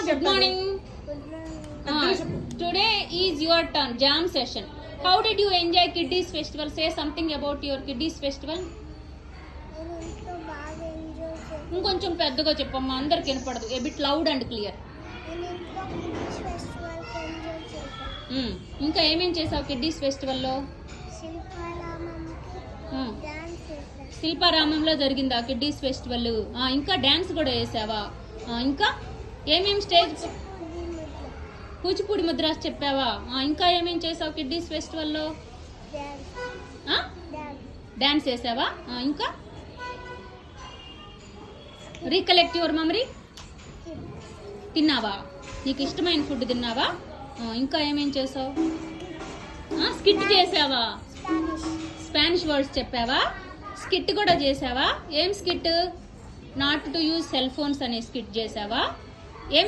Good morning. Today is your turn. Jam session. How did you enjoy Kiddies Festival? Say something about your Kiddies Festival. ఇంకొంచెం పెద్దగా చెప్పమ్మా, అందరికి వినపడదు. ఏ bit loud and clear. ఇంకా ఏమేం చేసావు కిడ్డీస్ ఫెస్టివల్లో? శిల్పారామంలో జరిగిందా కిడ్డీస్ ఫెస్టివల్? ఇంకా డ్యాన్స్ కూడా వేసావా? ఇంకా ఏమేం స్టేజ్? కూచిపూడి ముద్రాస్ చెప్పావా? ఇంకా ఏమేం చేసావు కిడ్డీస్ ఫెస్టివల్లో? డ్యాన్స్ వేసావా? ఇంకా రీకలెక్ట్ యువర్ మెమరీ. తిన్నావా? నీకు ఇష్టమైన ఫుడ్ తిన్నావా? ఇంకా ఏమేం చేసావు? స్కిట్ చేసావా? స్పానిష్ వర్డ్స్ చెప్పావా? స్కిట్ కూడా చేసావా? ఏం skit? Not to use cell phones అనే స్కిట్ చేసావా? ఏం